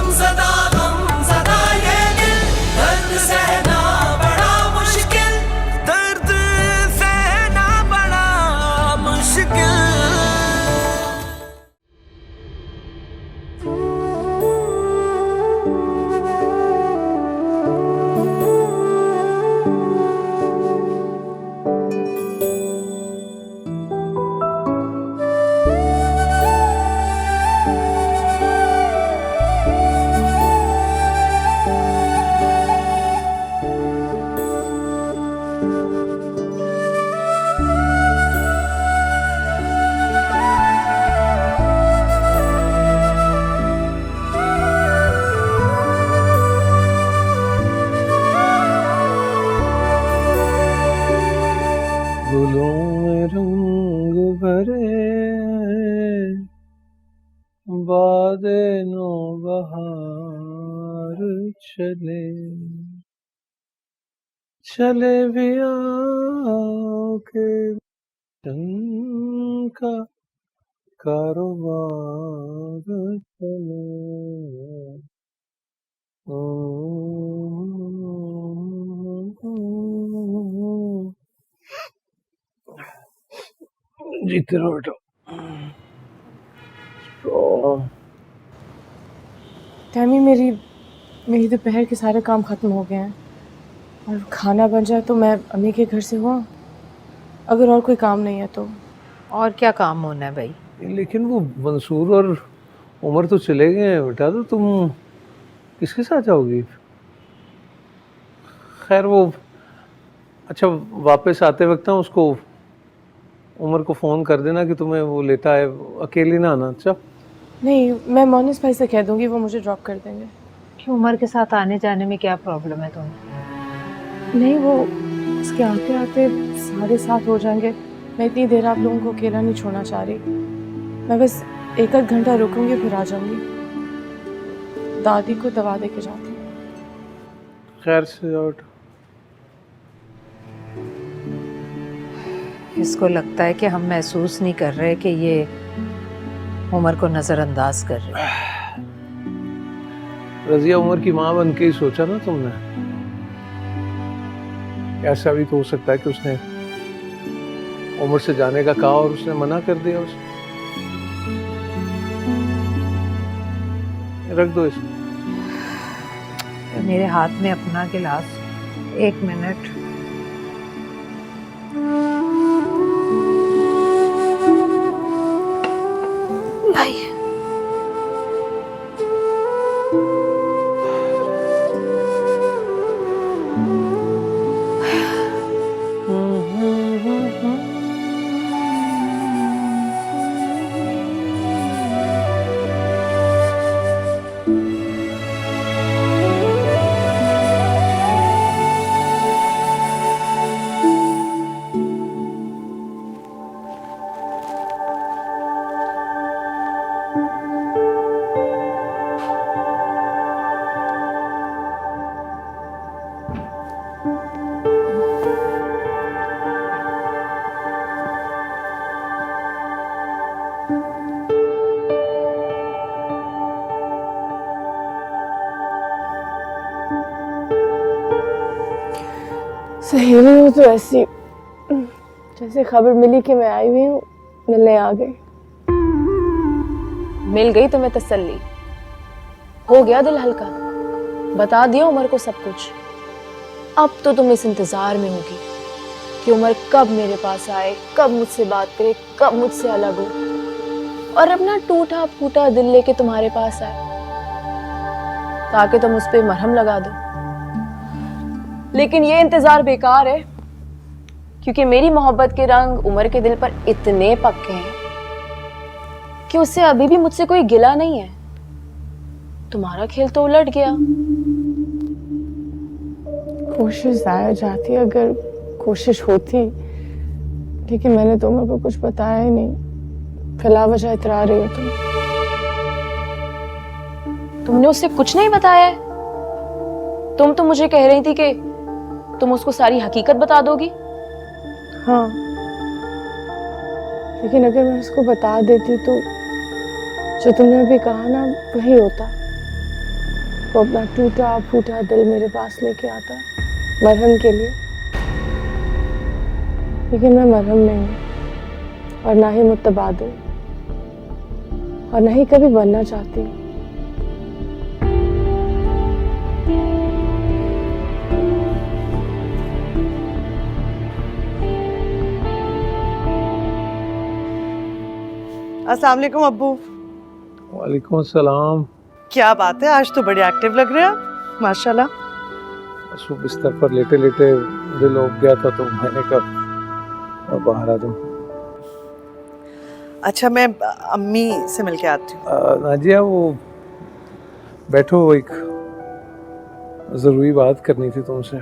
गम ज़दा ये दिल, दर्द सहना बड़ा मुश्किल, दर्द सहना बड़ा मुश्किल। फूलों में रंग भरे बादे नो बहार चले, चले भी आके चंद का कारोबार चले। जीते रहो बेटा। टैमी, मेरी दोपहर के सारे काम ख़त्म हो गए हैं और खाना बन जाए तो मैं अम्मी के घर से हुआ, अगर और कोई काम नहीं है तो। और क्या काम होना है भाई? लेकिन वो मंसूर और उमर तो चले गए हैं बेटा, तो तुम किसके साथ जाओगी? खैर वो अच्छा, वापस आते वक्त ना उसको उमर को फ़ोन कर देना कि तुम्हें वो लेता है, अकेली ना आना। अच्छा? नहीं, मैं मोनिस भाई से कह दूंगी, वो मुझे ड्रॉप कर देंगे। कि उमर के साथ आने जाने में क्या प्रॉब्लम है तुम्हें? नहीं, वो इसके आते आते 7:30 हो जाएंगे। मैं इतनी देर आप लोगों को अकेला नहीं छोड़ना चाह रही। मैं बस 1 घंटा रुकूंगी फिर आ जाऊंगी। दादी को दवा दे के जाती हूँ। खैर से जाओ बेटा। इसको लगता है कि हम महसूस नहीं कर रहे कि ये उमर को नज़रअंदाज कर रहे हैं। रज़िया उमर की माँ बन के ही सोचा ना तुमने। ऐसा भी तो हो सकता है कि उसने उमर से जाने का कहा और उसने मना कर दिया उसे। रख दो इसको। मेरे हाथ में अपना गिलास, 1 मिनट। लाइए। सहेली हो तो ऐसी, जैसे खबर मिली कि मैं आई हुई हूँ, मिलने आ गई। मिल गई तो मैं तसल्ली, हो गया दिल हल्का, बता दिया उमर को सब कुछ। अब तो तुम इस इंतजार में होगी कि उमर कब मेरे पास आए, कब मुझसे बात करे, कब मुझसे अलग हो और अपना टूटा फूटा दिल लेके तुम्हारे पास आए ताकि तुम उस पर मरहम लगा दो। लेकिन ये इंतजार बेकार है, क्योंकि मेरी मोहब्बत के रंग उमर के दिल पर इतने पक्के हैं कि उससे अभी भी मुझसे कोई गिला नहीं है। तुम्हारा खेल तो उलट गया। कोशिश जाया जाती अगर कोशिश होती, लेकिन मैंने तो उमर को कुछ बताया ही नहीं। फिलहा वजह इतरा रही हो तुमने उससे कुछ नहीं बताया है? तुम तो मुझे कह रही थी कि तुम उसको सारी हकीकत बता दोगी। हाँ, लेकिन अगर मैं उसको बता देती तो जो तुमने अभी कहा ना वही होता। वो अपना टूटा फूटा दिल मेरे पास लेके आता मरहम के लिए, लेकिन मैं मरहम नहीं हूँ और ना ही मुतबादिल और ना ही कभी बनना चाहती हूँ। अस्सलाम वालेकुम अब्बू। वालेकुम अस्सलाम। क्या बात है, आज तो बड़े एक्टिव लग रहे हैं आप, माशाल्लाह। बस वो बिस्तर पर लेटे लेटे दिल उब गया था तो मैंने कहा अब बाहर आ जाऊं। अच्छा, मैं अम्मी से मिल के आती हूँ। नाजिया वो बैठो, एक ज़रूरी बात करनी थी तुमसे।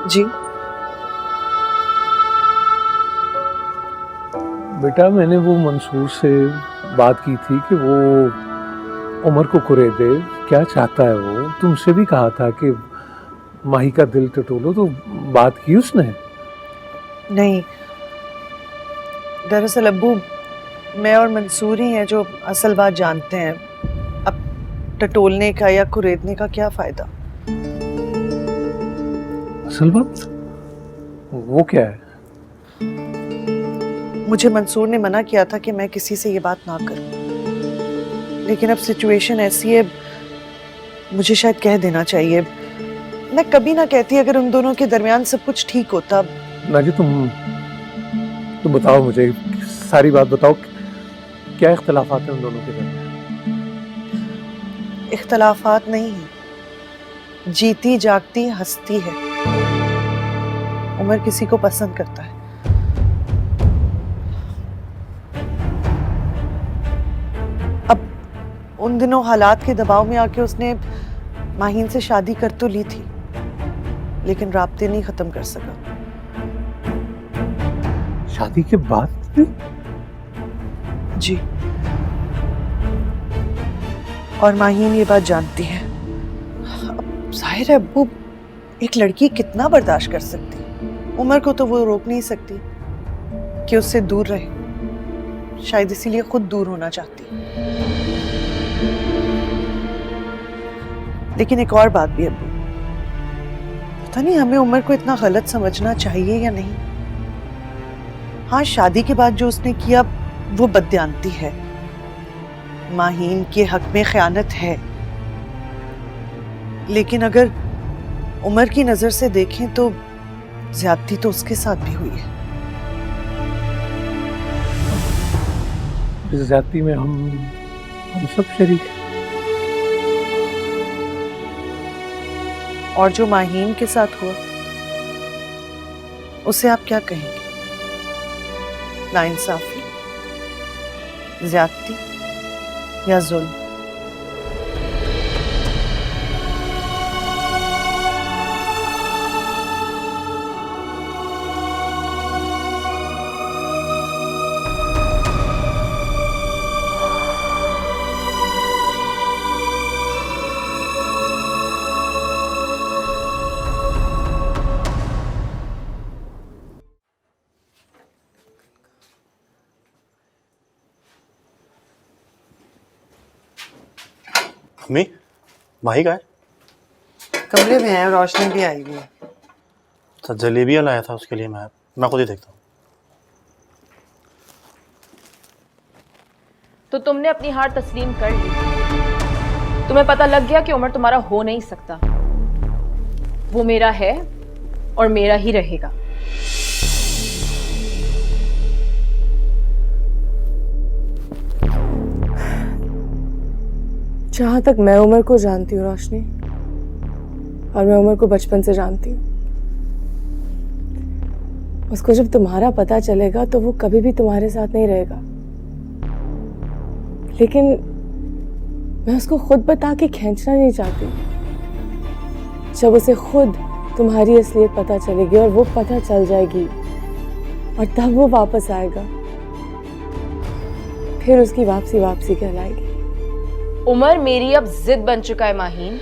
जी बेटा, मैंने वो मंसूर से बात की थी कि वो उमर को कुरेद दे, क्या चाहता है वो। तुमसे भी कहा था कि माही का दिल टटोलो, तो बात की उसने? नहीं, दरअसल अब्बू मैं और मंसूर ही हैं जो असल बात जानते हैं। अब टटोलने का या कुरेदने का क्या फायदा। असल बात वो क्या है? मुझे मंसूर ने मना किया था कि मैं किसी से ये बात ना करूं, लेकिन अब सिचुएशन ऐसी है, मुझे शायद कह देना चाहिए। मैं कभी ना कहती अगर उन दोनों के दरमियान सब कुछ ठीक होता। नाजी तुम बताओ मुझे, सारी बात बताओ, क्या इख्तलाफात हैं उन दोनों के दरमियान? इख्तलाफात नहीं है, जीती जागती हस्ती है। उमर किसी को पसंद करता है। अब उन दिनों हालात के दबाव में आके उसने माहीन से शादी कर तो ली थी, लेकिन राब्ते नहीं खत्म कर सका। शादी के बाद भी? जी, और माहीन ये बात जानती है। अब जाहिर है अब्बू, एक लड़की कितना बर्दाश्त कर सकती है। उमर को तो वो रोक नहीं सकती कि उससे दूर रहे, शायद इसीलिए खुद दूर होना चाहती। लेकिन एक और बात भी अब्बू, पता नहीं हमें उमर को इतना गलत समझना चाहिए या नहीं। हाँ, शादी के बाद जो उसने किया वो बददियानती है, माहीन के हक में खयानत है। लेकिन अगर उमर की नजर से देखें तो ज्यादती तो उसके साथ भी हुई है। इस ज्यादती में हम सब शरीक हैं। और जो माहीन के साथ हुआ उसे आप क्या कहेंगे? नाइंसाफी, ज्यादती या जुल्म? अम्मी, माही का है? कमरे में है, रोशनी भी आई हुई है। तो जलेबियाँ लाया था उसके लिए, मैं खुद ही देखता हूँ। तो तुमने अपनी हार तस्लीम कर ली। तुम्हें पता लग गया कि उमर तुम्हारा हो नहीं सकता, वो मेरा है और मेरा ही रहेगा। जहां तक मैं उमर को जानती हूँ रोशनी, और मैं उमर को बचपन से जानती हूँ, उसको जब तुम्हारा पता चलेगा तो वो कभी भी तुम्हारे साथ नहीं रहेगा। लेकिन मैं उसको खुद बता के खींचना नहीं चाहती। जब उसे खुद तुम्हारी असलियत पता चलेगी और वो पता चल जाएगी, और तब वो वापस आएगा, फिर उसकी वापसी कहलाएगी। उमर मेरी अब जिद बन चुका है माहीन,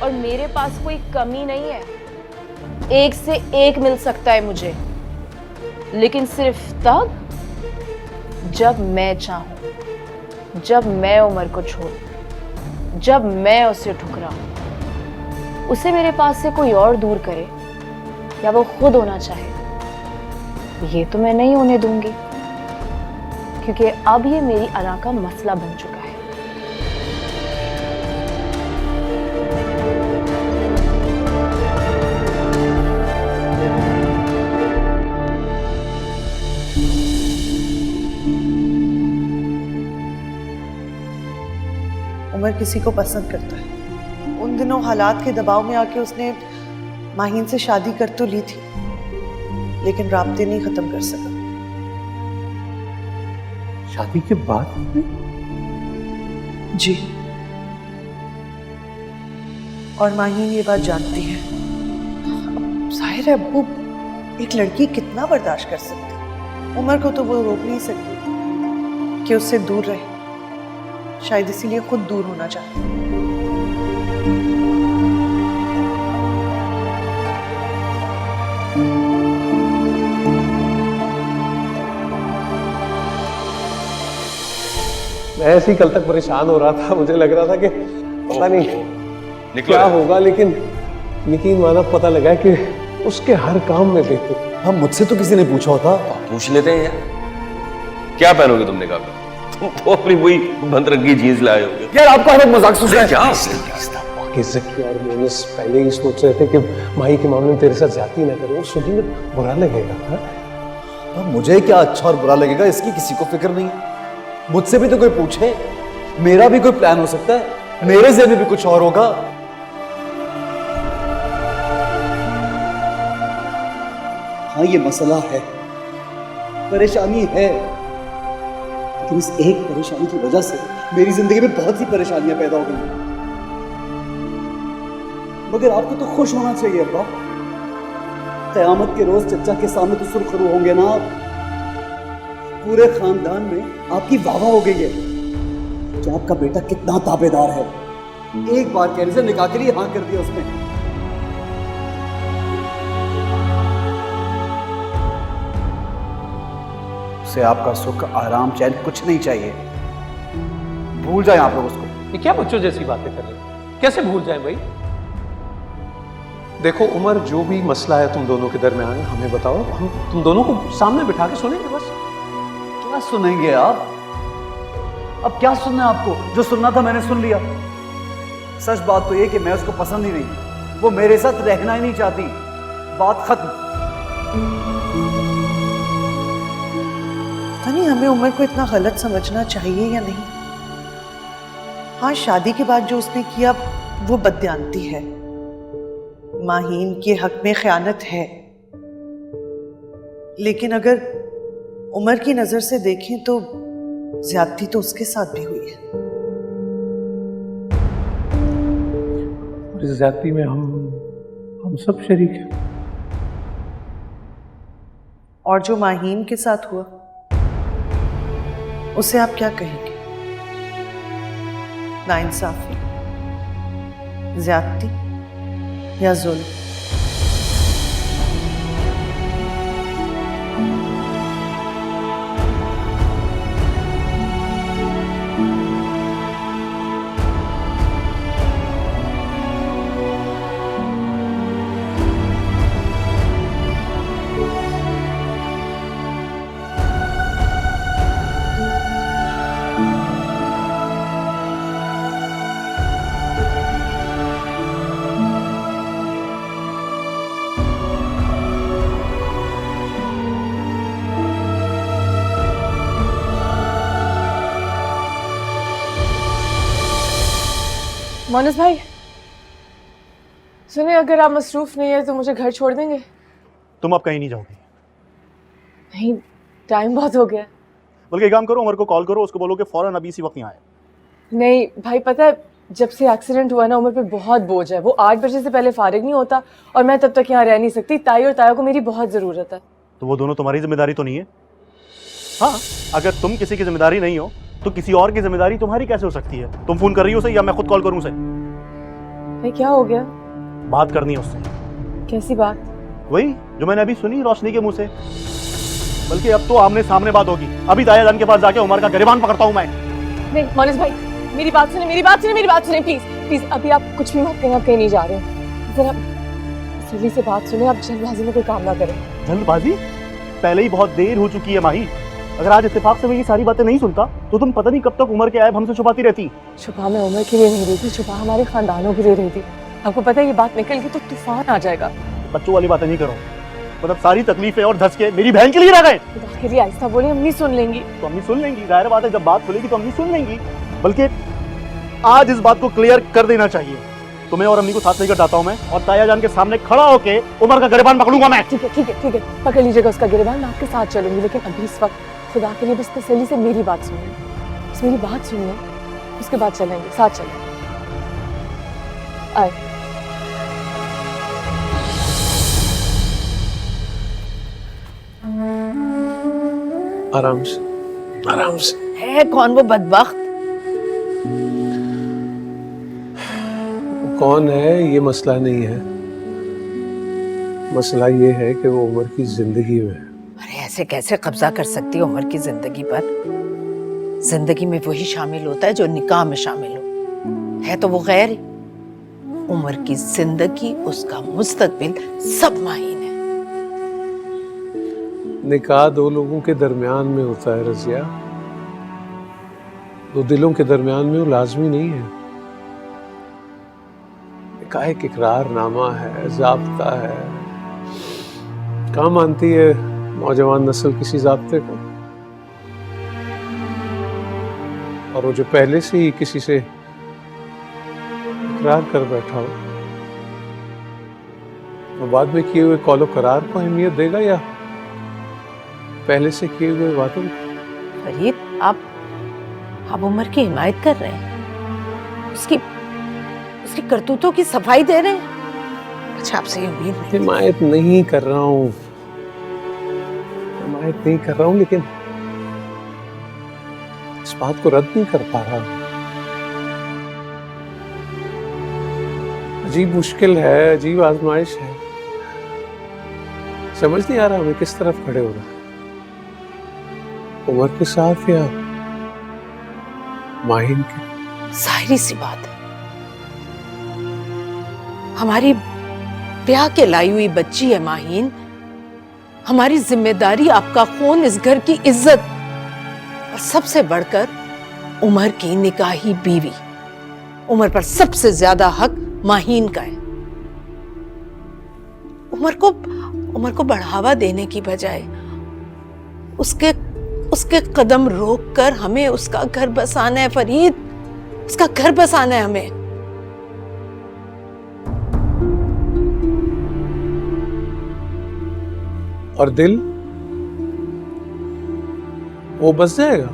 और मेरे पास कोई कमी नहीं है। एक से एक मिल सकता है मुझे। लेकिन सिर्फ तब जब मैं चाहूं, जब मैं उमर को छोड़ूं, जब मैं उसे ठुकराऊं, उसे मेरे पास से कोई और दूर करे या वो खुद होना चाहे, ये तो मैं नहीं होने दूंगी, क्योंकि अब ये मेरी अना का मसला बन चुका है। उमर किसी को पसंद करता है। उन दिनों हालात के दबाव में आके उसने माहीन से शादी कर तो ली थी, लेकिन राब्ते नहीं खत्म कर सका। शादी के बाद? जी, और माहीन ये बात जानती है। अब जाहिर है अब्बू, एक लड़की कितना बर्दाश्त कर सकती। उमर को तो वो रोक नहीं सकती कि उससे दूर रहे, शायद इसीलिए खुद दूर होना चाहती है। मैं ऐसे ही कल तक परेशान हो रहा था, मुझे लग रहा था कि पता नहीं क्या होगा, लेकिन यकीन माना पता लगा कि उसके हर काम में देखो। हम मुझसे तो किसी ने पूछा होता। पूछ लेते हैं यार, क्या पहनोगे तुमने कहा? तुम तो अपनी वही बंदरंगी जीन्स लाए होगे। यार आपका हमें मजाक सुन रहा है क्या? और मैंने पहले ही सोच रहे थे कि माही के मामले में तेरे साथ ज्यादती ना करो, सुनिए बुरा लगेगा। अब मुझे क्या अच्छा और बुरा लगेगा इसकी किसी को फिक्र नहीं है। मुझसे भी तो कोई पूछे, मेरा भी कोई प्लान हो सकता है, मेरे ज़हन में भी कुछ और होगा। हाँ ये मसला है, परेशानी है, लेकिन इस एक परेशानी की वजह से मेरी जिंदगी में बहुत सी परेशानियां पैदा हो गई। मगर आपको तो खुश होना चाहिए अब्बा। क़यामत के रोज चचा के सामने तो सुरखरू होंगे ना आप। पूरे खानदान में आपकी वाहवाह हो गई है कि आपका बेटा कितना ताबेदार है। एक बार कहने से निकाह के लिए हाँ कर दिया उसने। उसे आपका सुख आराम चैन कुछ नहीं चाहिए। भूल जाए आप लोग उसको। ये क्या बच्चों जैसी बातें कर रहे हैं? कैसे भूल जाए भाई? देखो उमर, जो भी मसला है तुम दोनों के दरमियान हमें बताओ, हम तुम दोनों को सामने बिठा के सुनेंगे बस। क्या सुनेंगे आप? अब क्या सुनना है आपको? जो सुनना था मैंने सुन लिया। सच बात तो ये कि मैं उसको पसंद ही नहीं, वो मेरे साथ रहना ही नहीं चाहती। बात खत्म। पता नहीं हमें उमर को इतना गलत समझना चाहिए या नहीं। हाँ, शादी के बाद जो उसने किया वो बददियानती है, माहीन के हक में खयानत है, लेकिन अगर उमर की नजर से देखें तो ज्यादती तो उसके साथ भी हुई है। इस ज्यादती में हम सब शरीक हैं। और जो माहीन के साथ हुआ उसे आप क्या कहेंगे? नाइंसाफी, ज्यादती या जुल्म? मोनस भाई सुनिए, अगर आप मसरूफ नहीं है तो मुझे घर छोड़ देंगे? तुम अब कहीं नहीं जाओगी। नहीं, टाइम बहुत हो गया। बल्कि एक काम करो, उमर को कॉल करो, उसको बोलो कि फौरन अभी इसी वक्त यहाँ आए। नहीं भाई, पता है जब से एक्सीडेंट हुआ ना, उमर पे बहुत बोझ है। वो 8 बजे से पहले फारिग नहीं होता और मैं तब तक यहाँ रह नहीं सकती। ताई और ताया को मेरी बहुत ज़रूरत है। तो वो दोनों तुम्हारी जिम्मेदारी तो नहीं है? हाँ, अगर तुम किसी की जिम्मेदारी नहीं हो तो किसी और की जिम्मेदारी तुम्हारी कैसे हो सकती है? तुम फोन कर रही हो उसे या मैं खुद कॉल करूं उसे? भाई क्या हो गया? बात करनी है उससे। कैसी बात? वही जो मैंने अभी सुनी रोशनी के मुंह से। बल्कि अब तो आमने सामने बात होगी। अभी ताया जान के पास जाके उमर का गिरबान पकड़ता हूँ मैं। नहीं मोनिस भाई, मेरी बात सुने, मेरी बात सुने, मेरी बात सुने प्लीज प्लीज। अभी आप कुछ भी मत करें, आप कहीं नहीं जा रहे हैं। जरा जल्दी से बात सुने, आप जल्दबाजी में कोई काम ना करें। जल्दबाजी? पहले ही बहुत देर हो चुकी है माही। अगर आज इत्तेफाक से मैं ये सारी बातें नहीं सुनता तो तुम पता नहीं कब तक उमर के ऐब हमसे छुपाती रहती। छुपा मैं उमर के लिए नहीं रही थी, छुपा हमारे खानदानों के लिए रही थी। आपको पता है ये बात निकल गई तो तूफान आ जाएगा। बच्चों वाली बातें नहीं करो। मतलब सारी तकलीफें और धसके मेरी बहन के लिए रह गए। खुदा के लिए आहिस्ता बोले, अम्मी सुन लेंगी। तो अम्मी सुन लेंगी, जाहिर बात है जब बात खुलेगी तो अम्मी सुन लेंगी। बल्कि आज इस बात को क्लियर कर देना चाहिए। तुम्हें और अम्मी को साथ लेकर जाता हूँ मैं, और ताया जान के सामने खड़ा होके उमर का गिरबान पकड़ूंगा मैं। ठीक है ठीक है ठीक है, पकड़ लीजिएगा उसका गिरबान, मैं आपके साथ चलूंगी। लेकिन अभी इस वक्त खुदा के लिए बस तसल्ली से मेरी बात सुनिए, बस मेरी बात सुनिए, उसके बाद चलेंगे, साथ चलेंगे। आए। आराम से, आराम से। है कौन वो बदबख्त? कौन है ये मसला नहीं है, मसला ये है कि वो उमर की जिंदगी में है। अरे ऐसे कैसे कब्जा कर सकती है उमर की जिंदगी पर? जिंदगी में वही शामिल होता है जो निकाह में शामिल हो। है तो वो गैर ही। उमर की जिंदगी, उसका मुस्तकबिल सब माहीन है। निकाह दो लोगों के दरमियान में होता है रजिया, दो दिलों के दरमियान में वो लाजमी नहीं है। निकाह एक इकरारनामा है, ज़ाब्ता है। कहाँ मानती है नौजवान नस्ल किसी ज़ाब्ते को? और वो जो पहले से ही किसी से इकरार कर बैठा हो, वो बाद में किए हुए कौलो करार को अहमियत देगा या पहले से किए हुए वादों को? फरीद, आप उमर की हिमायत कर रहे हैं, उसकी करतूतों की सफाई दे रहे हैं। अच्छा, आपसे ये उम्मीद नहीं। हिमायत नहीं कर रहा हूँ, हिमायत नहीं कर रहा हूँ, लेकिन इस बात को रद्द नहीं कर पा रहा। अजीब मुश्किल है, अजीब आजमाइश है। समझ नहीं आ रहा हमें किस तरफ खड़े हो रहा है, उमर के साथ या माहिन के। जाहिर सी बात है, हमारी ब्याह के लाई हुई बच्ची है माहीन। हमारी जिम्मेदारी आपका खून, इस घर की इज्जत, और सबसे बढ़कर उमर की निकाही बीवी। उमर पर सबसे ज्यादा हक माहीन का है। उमर को बढ़ावा देने की बजाय उसके कदम रोककर हमें उसका घर बसाना है फरीद, उसका घर बसाना है हमें। और दिल वो बस जाएगा।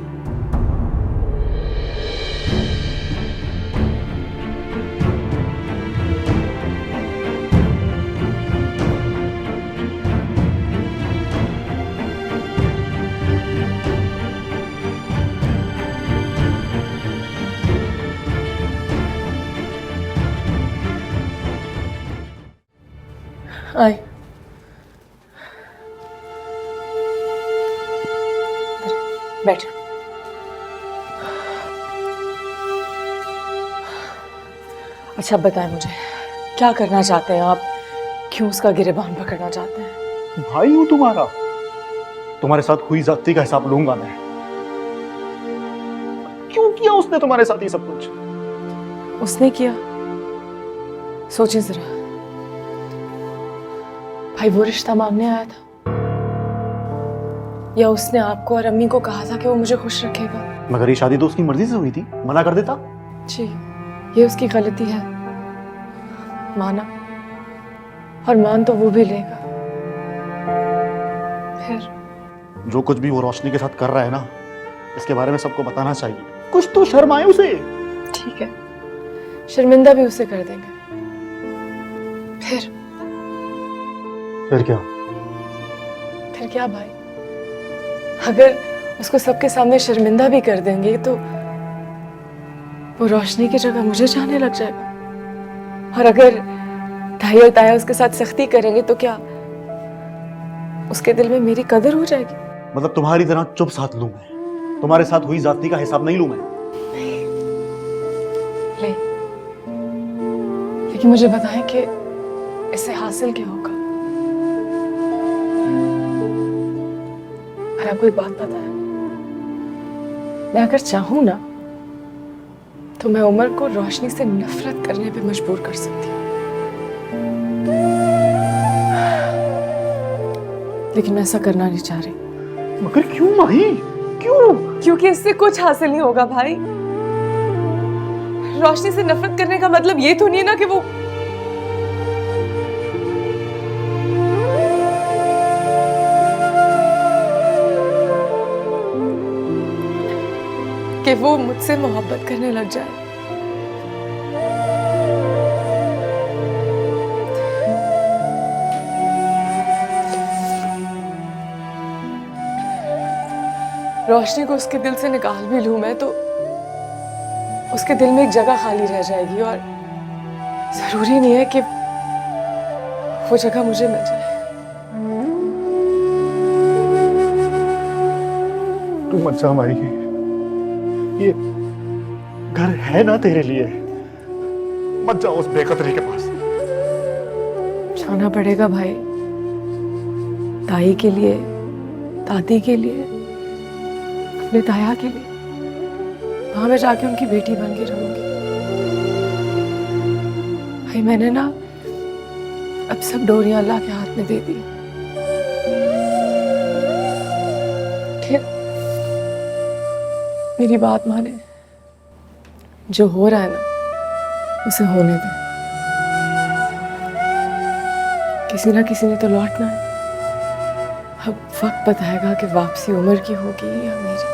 आए। बैठ। अच्छा बताएं मुझे, क्या करना चाहते हैं आप? क्यों उसका गिरबान पकड़ना चाहते हैं? भाई हूं तुम्हारा, तुम्हारे साथ हुई जाती का हिसाब लूंगा मैं। क्यों किया उसने तुम्हारे साथ ये सब कुछ? उसने किया? सोचिए जरा, भाई वो रिश्ता मांगने आया था, या उसने आपको और अम्मी को कहा था कि वो मुझे खुश रखेगा? मगर ये शादी तो उसकी मर्जी से हुई थी, मना कर देता। जी, ये उसकी गलती है, माना, और मान तो वो भी लेगा। फिर जो कुछ भी वो रोशनी के साथ कर रहा है ना, इसके बारे में सबको बताना चाहिए। कुछ तो शर्म आए उसे। ठीक है, शर्मिंदा भी उसे कर देंगे। फिर क्या? फिर क्या भाई? अगर उसको सबके सामने शर्मिंदा भी कर देंगे तो वो रोशनी की जगह मुझे चाहने लग जाएगा। और अगर ताई और उसके साथ सख्ती करेंगे तो क्या उसके दिल में मेरी कदर हो जाएगी? मतलब तुम्हारी तरह चुप साथ लूं मैं? तुम्हारे साथ हुई जाती का हिसाब नहीं लूं मैं? लेकिन मुझे बताएं कि इससे हासिल क्या होगा? और आपको एक बात पता है, मैं अगर चाहूं ना तो मैं उमर को रोशनी से नफरत करने पे मजबूर कर सकती हूँ, लेकिन मैं ऐसा करना नहीं चाह रही। मगर क्यों माही, क्यों? क्योंकि इससे कुछ हासिल नहीं होगा भाई। रोशनी से नफरत करने का मतलब ये तो नहीं है ना कि वो मुझसे मोहब्बत करने लग जाए। रोशनी को उसके दिल से निकाल भी लूं मैं तो उसके दिल में एक जगह खाली रह जाएगी, और जरूरी नहीं है कि वो जगह मुझे मिल जाए। तू मत जा माही, ये घर है ना तेरे लिए। मत जाओ उस बेकदरी के पास। जाना पड़ेगा भाई, ताई के लिए, दादी के लिए, अपने ताया के लिए। वहां मैं जाके उनकी बेटी बन के रहूंगी। भाई मैंने ना अब सब डोरियां अल्लाह के हाथ में दे दी। ठीक, मेरी बात माने, जो हो रहा है ना उसे होने दे। किसी ना किसी ने तो लौटना है। अब वक्त बताएगा कि वापसी उम्र की होगी या मेरी।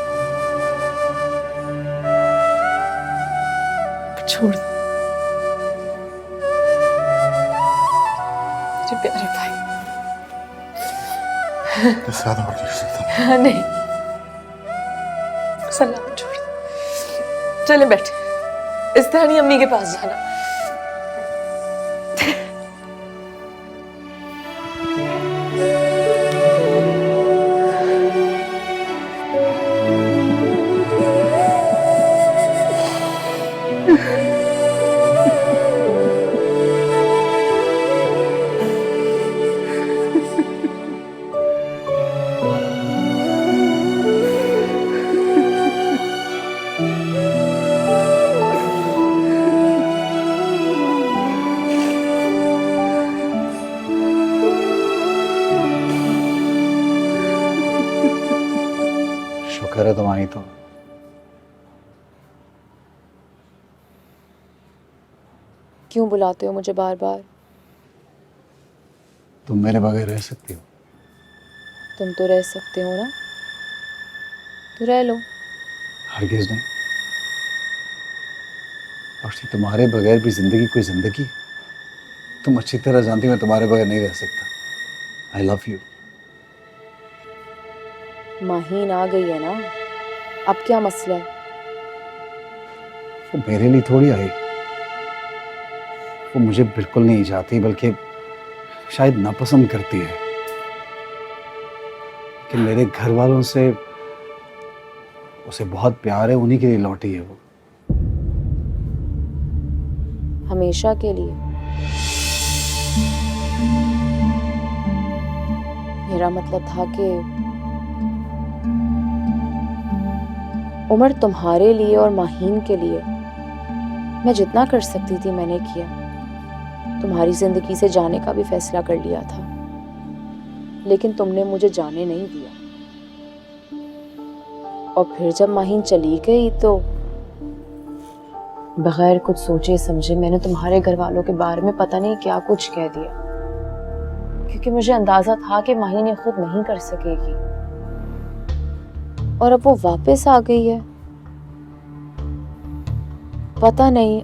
छोड़ दो मेरे प्यारे भाई। ज्यादा और नहीं कर सकता। हाँ नहीं, सलामत छोड़ दो। चले बैठे, इस्तानी अम्मी के पास जाना। शुक्र है तुम आई तो। क्यों बुलाते हो मुझे बार बार? तुम मेरे बगैर रह सकती हो? तुम तो रह सकते हो ना, तो रह लो। हरगिज़ नहीं। रोशनी, तुम्हारे बगैर भी जिंदगी कोई जिंदगी। तुम अच्छी तरह जानती हो मैं तुम्हारे बगैर नहीं रह सकता। I love you. माहीन आ गई है ना, अब क्या मसला है? वो मेरे लिए थोड़ी आई, वो मुझे बिल्कुल नहीं चाहती, बल्कि शायद नापसंद करती है। कि मेरे घर वालों से उसे बहुत प्यार है, उन्हीं के लिए लौटी है वो। हमेशा के लिए? मेरा मतलब था कि उमर तुम्हारे लिए और माहीन के लिए मैं जितना कर सकती थी मैंने किया। तुम्हारी जिंदगी से जाने का भी फैसला कर लिया था, लेकिन तुमने मुझे जाने नहीं दिया। और फिर जब माहीन चली गई तो बगैर कुछ सोचे समझे मैंने तुम्हारे घर वालों के बारे में पता नहीं क्या कुछ कह दिया, क्योंकि मुझे अंदाजा था कि माहीन ये खुद नहीं कर सकेगी। और अब वो वापस आ गई है। पता नहीं,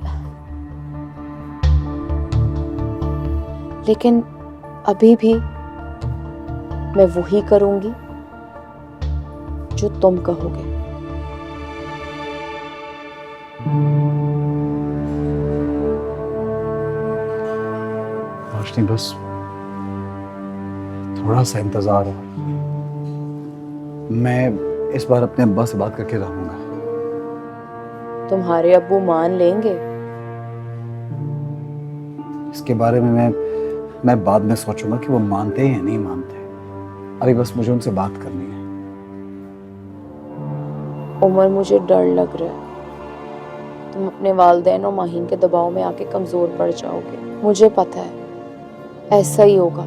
लेकिन अभी भी मैं वही करूंगी जो तुम कहोगे। रोशनी, बस थोड़ा सा इंतजार हो। मैं इस बार अपने अब्बा से बात करके रहूंगा। तुम्हारे अब्बू मान लेंगे? इसके बारे में मैं बाद में सोचूंगा कि वो मानते हैं या नहीं मानते। अभी बस मुझे उनसे बात करनी है। उमर, मुझे डर लग रहा है तुम अपने वालिदैन और माहीन के दबाव में आके कमजोर पड़ जाओगे। मुझे पता है ऐसा ही होगा।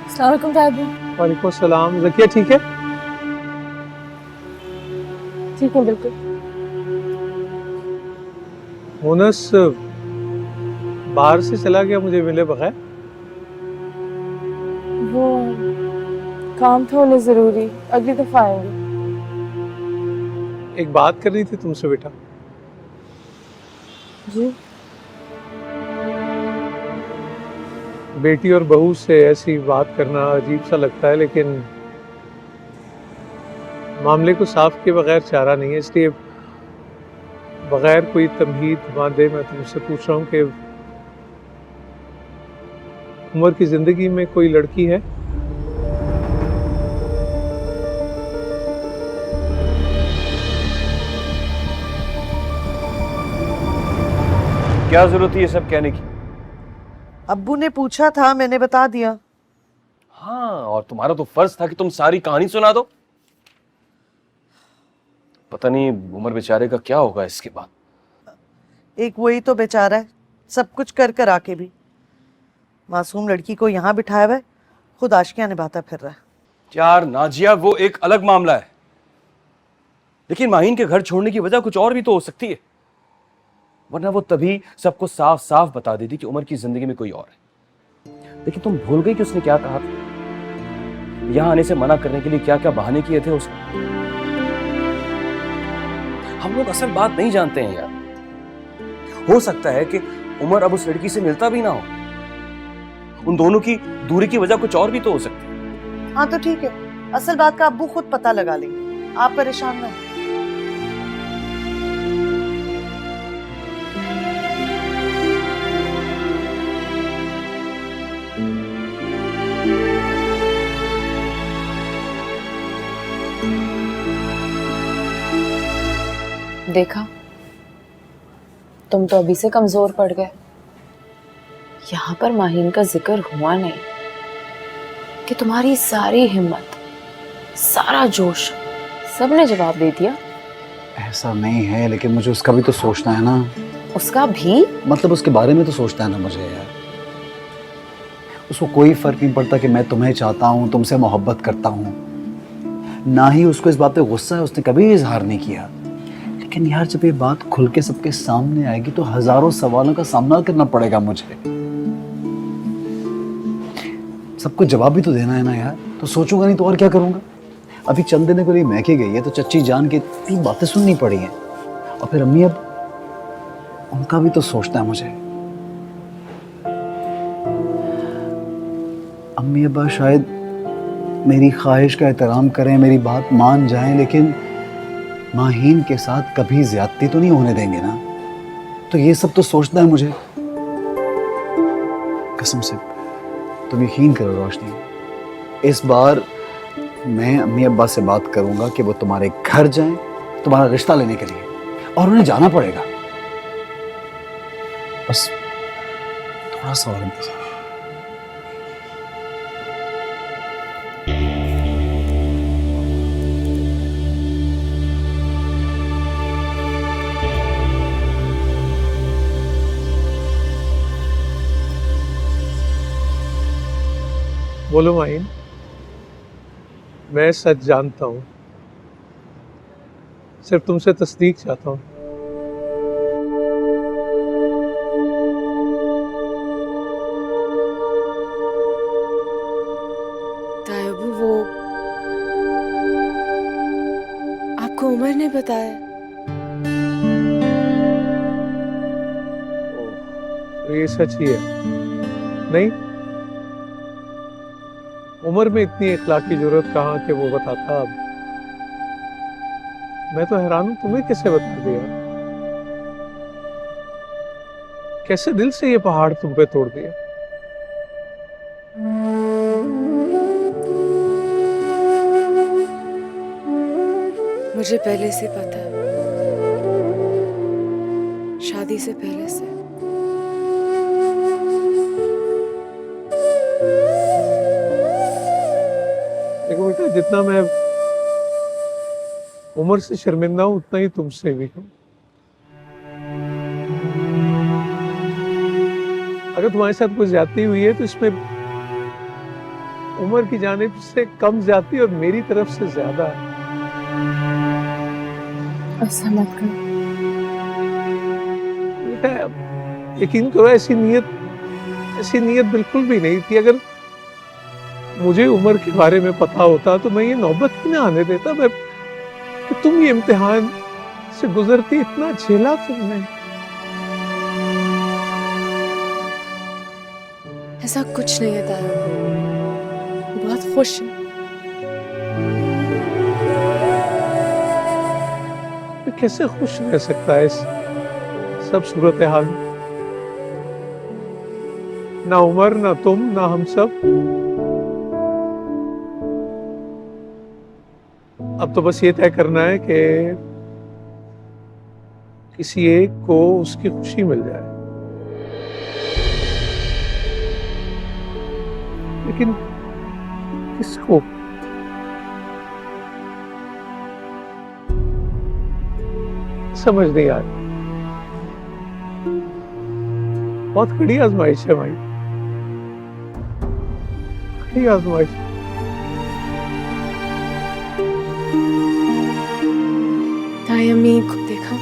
अस्सलाम वालेकुम। वालेकुम सलाम। ज़किया ठीक है? ठीक है, बिल्कुल। मोनस बाहर से चला गया मुझे मिले बगैर। वो काम था उन्हें जरूरी, अगली दफा आएंगे। एक बात करनी थी तुमसे बेटा। जी? बेटी और बहू से ऐसी बात करना अजीब सा लगता है, लेकिन मामले को साफ किए बगैर चारा नहीं है, इसलिए बगैर कोई तमहीद बांधे मैं तुमसे पूछ रहा हूँ कि उमर की जिंदगी में कोई लड़की है? क्या जरूरत है ये सब कहने की? अब्बू ने पूछा था, मैंने बता दिया। हाँ, और तुम्हारा तो फर्ज था कि तुम सारी कहानी सुना दो। पता नहीं उमर बेचारे का क्या होगा इसके बाद। एक वही तो बेचारा है, सब कुछ कर कर आके भी मासूम लड़की को यहाँ बिठाया हुआ है, खुद आशिकियां निभाता फिर रहा है। यार नाजिया, वो एक अलग मामला है, लेकिन माहीन के घर छोड़ने की वजह कुछ और भी तो हो सकती है, वरना वो तभी सबको साफ साफ बता देती कि उमर की जिंदगी में कोई और है। लेकिन तुम भूल गई कि उसने क्या कहा था, यहां आने से मना करने के लिए क्या क्या बहाने किए थे उसने। हम लोग असल बात नहीं जानते हैं यार। हो सकता है कि उमर अब उस लड़की से मिलता भी ना हो, उन दोनों की दूरी की वजह कुछ और भी तो हो सकती है। हाँ तो ठीक है, असल बात का अब्बू खुद पता लगा लेंगे, आप परेशान ना हो। देखा, तुम तो अभी से कमजोर पड़ गए। यहाँ पर माहीन का जिक्र हुआ नहीं कि तुम्हारी सारी हिम्मत, सारा जोश सबने जवाब दे दिया। ऐसा नहीं है, लेकिन मुझे उसका भी तो सोचना है ना। उसका भी? मतलब उसके बारे में तो सोचना है ना मुझे यार। उसको कोई फर्क नहीं पड़ता कि मैं तुम्हें चाहता हूँ, तुमसे मोहब्बत करता हूँ, ना ही उसको इस बात पे गुस्सा है, उसने कभी इजहार नहीं किया। लेकिन यार जब ये बात खुल के सबके सामने आएगी तो हजारों सवालों का सामना करना पड़ेगा मुझे। सबको जवाब भी तो देना है ना यार, तो सोचूंगा नहीं तो और क्या करूंगा। अभी चंद दिन के लिए मैके गई है तो चच्ची जान के 3 बातें सुननी पड़ी हैं, और फिर अम्मी, अब उनका भी तो सोचना है मुझे। अम्मी अब्बा शायद मेरी ख्वाहिश का एहतराम करें, मेरी बात मान जाएं, लेकिन माहीन के साथ कभी ज्यादती तो नहीं होने देंगे ना। तो ये सब तो सोचना है मुझे। कसम से तुम यकीन करो रोशनी, इस बार मैं अम्मी अब्बा से बात करूंगा कि वो तुम्हारे घर जाएं तुम्हारा रिश्ता लेने के लिए, और उन्हें जाना पड़ेगा। बस थोड़ा सा और इंतजार। बोलो माहीन, मैं सच जानता हूँ, सिर्फ तुमसे तस्दीक चाहता हूँ। तायबू, वो आपको उमर ने बताया? तो ये सच ही है नहीं? उमर में इतनी इखलाक की जरूरत कहाँ कि वो बताता। अब मैं तो हैरान हूं, तुम्हें कैसे बता दिया? कैसे दिल से ये पहाड़ तुम पे तोड़ दिया? मुझे पहले से पता है, शादी से पहले से। देखो बेटा, जितना मैं उम्र से शर्मिंदा हूं उतना ही तुमसे भी हूं। अगर तुम्हारे साथ कोई ज्यादती हुई है तो इसमें उम्र की जानिब से कम ज्यादती और मेरी तरफ से ज्यादा। ऐसा मत करो बेटा, यकीन करो ऐसी नीयत बिल्कुल भी नहीं थी। अगर मुझे उम्र के बारे में पता होता तो मैं ये नौबत ही ना आने देता। मैं कि तुम ये इम्तिहान से गुजरती, इतना झेला तुमने। ऐसा कुछ नहीं है ताया, बहुत खुश हूँ। मैं कैसे खुश रह सकता है इस सब सूरत हाल में? ना उमर, ना तुम, ना हम सब। अब तो बस ये तय करना है कि किसी एक को उसकी खुशी मिल जाए। लेकिन किसको? समझ नहीं आ रही। बहुत कड़ी आजमाइश है भाई, कड़ी आजमाइश। ताया अम्मी को देखा,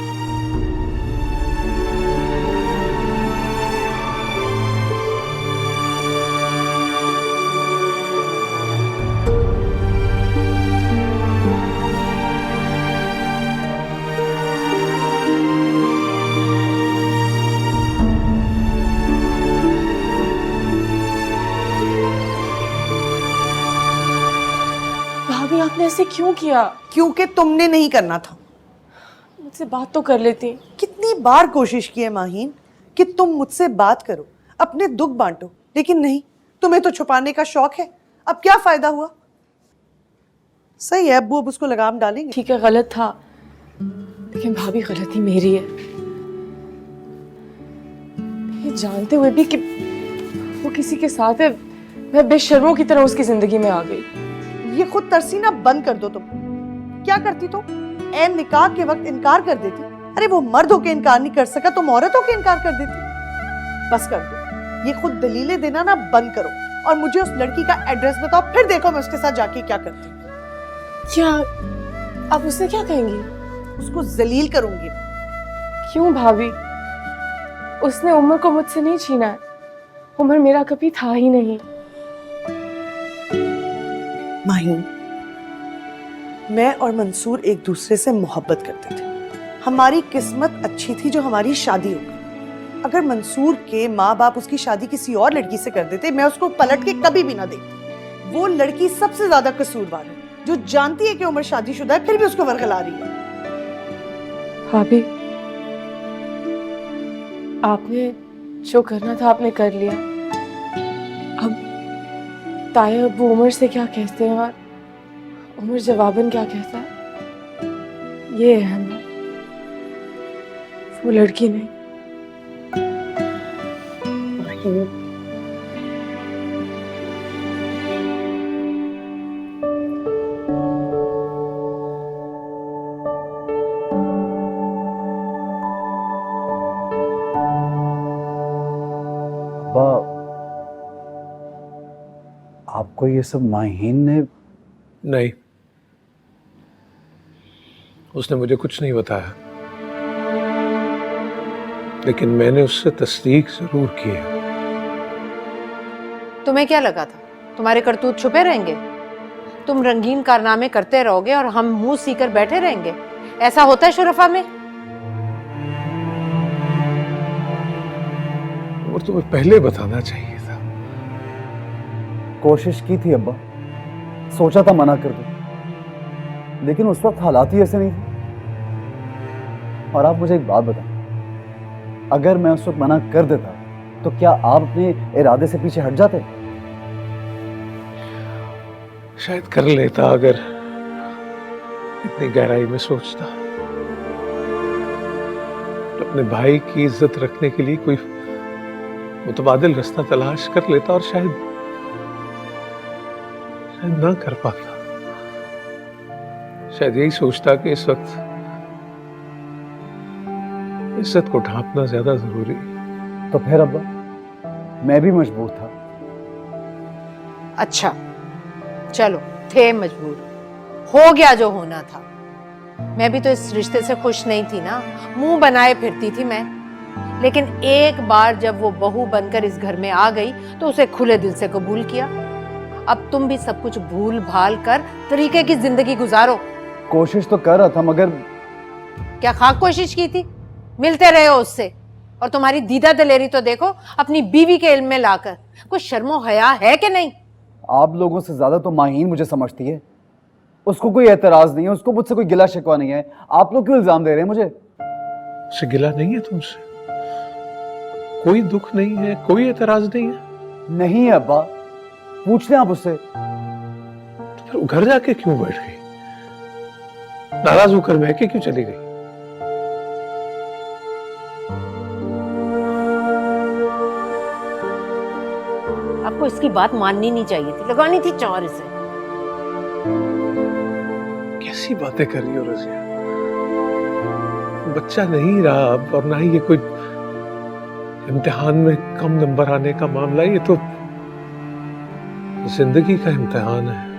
भाभी आपने ऐसे क्यों किया? क्योंकि तुमने नहीं करना था। मुझसे बात तो कर लेती। कितनी बार कोशिश की है माहीन कि तुम मुझसे बात करो, अपने दुख बांटो, लेकिन नहीं, तुम्हें तो छुपाने का शौक है। अब क्या फायदा हुआ? सही है, अब्बू अब उसको लगाम डालेंगे। ठीक है, गलत था, लेकिन भाभी गलती मेरी है। ये जानते हुए भी कि वो किसी के साथ है, मैं बेशर्मों की तरह उसकी जिंदगी में आ गई। ये खुद तरसीना बंद कर दो। तुम क्या करती? तुम ऐन निकाह के वक्त इनकार कर देती। अरे वो मर्द होके इनकार नहीं कर सका, तुम औरत होके इनकार कर देती। बस कर दो, ये खुद दलीलें देना ना बंद करो और मुझे उस लड़की का एड्रेस बताओ, फिर देखो मैं उसके साथ जाके क्या करती हूँ। क्या आप उससे क्या कहेंगी? उसको जलील करूंगी। क्यों भाभी? उसने उमर को मुझसे नहीं छीना है। उमर मेरा कभी था ही नहीं। माहीन, मैं और मंसूर एक दूसरे से मोहब्बत करते थे। हमारी किस्मत अच्छी थी जो हमारी शादी हो गई। अगर मंसूर के माँ बाप उसकी शादी किसी और लड़की से कर देते, मैं उसको पलट के कभी भी ना देखती। वो लड़की सबसे ज्यादा कसूरवार है, जो जानती है कि उमर शादीशुदा है, फिर भी उसको वरगला रही है। भाभी, आपने जो करना था आपने कर लिया। अब ताया अब्बू उमर से क्या कहते हैं और उमर जवाबन क्या कहता है, ये है हमें, वो लड़की नहीं। आपको ये सब माहीन ने? नहीं, उसने मुझे कुछ नहीं बताया, लेकिन मैंने उससे तस्दीक जरूर की है। तुम्हें क्या लगा था तुम्हारे करतूत छुपे रहेंगे? तुम रंगीन कारनामे करते रहोगे और हम मुंह सीकर बैठे रहेंगे? ऐसा होता है शुरफा में? और तुम्हें पहले बताना चाहिए था। कोशिश की थी अब्बा, सोचा था मना कर दूं, लेकिन उस वक्त हालात ही ऐसे नहीं थे। और आप मुझे एक बात बताएं, अगर मैं उस वक्त मना कर देता तो क्या आप अपने इरादे से पीछे हट जाते? शायद कर लेता अगर इतनी गहराई में सोचता। अपने भाई की इज्जत रखने के लिए कोई मुतबादिल रास्ता तलाश कर लेता और शायद ना कर पाता। शायद यही सोचता कि इस वक्त इज्जत को ढांपना ज्यादा जरूरी है। तो फिर अब्बा मैं भी मजबूर था। अच्छा चलो, थे मजबूर, हो गया जो होना था। मैं भी तो इस रिश्ते से खुश नहीं थी ना, मुंह बनाए फिरती थी मैं। लेकिन एक बार जब वो बहू बनकर इस घर में आ गई तो उसे खुले दिल से कबूल किया। अब तुम भी सब कुछ भूल भाल कर तरीके की जिंदगी गुजारो। कोशिश तो कर रहा था, मगर क्या खाक कोशिश की थी? मिलते रहे हो उससे, और तुम्हारी दीदा दलेरी तो देखो अपनी बीवी के इल्म में लाकर। कुछ शर्मो हया है कि नहीं? आप लोगों से ज्यादा तो माहीन मुझे समझती है। उसको कोई एतराज नहीं है, उसको मुझसे कोई गिला शिकवा नहीं है। आप लोग क्यों इल्जाम दे रहे हैं मुझे? मुझसे गिला नहीं है तुमसे, कोई दुख नहीं है, कोई एतराज नहीं है। नहीं है अब्बा, पूछ लें आप उससे। तो फिर घर जाके क्यों बैठ गई? नाराज होकर महके क्यों चली गई? आपको इसकी बात माननी नहीं चाहिए थी, लगानी थी चार इसे। कैसी बातें कर रही हो रजिया? बच्चा नहीं रहा अब, और ना ही ये कोई इम्तिहान में कम नंबर आने का मामला है। ये तो जिंदगी का इम्तिहान है।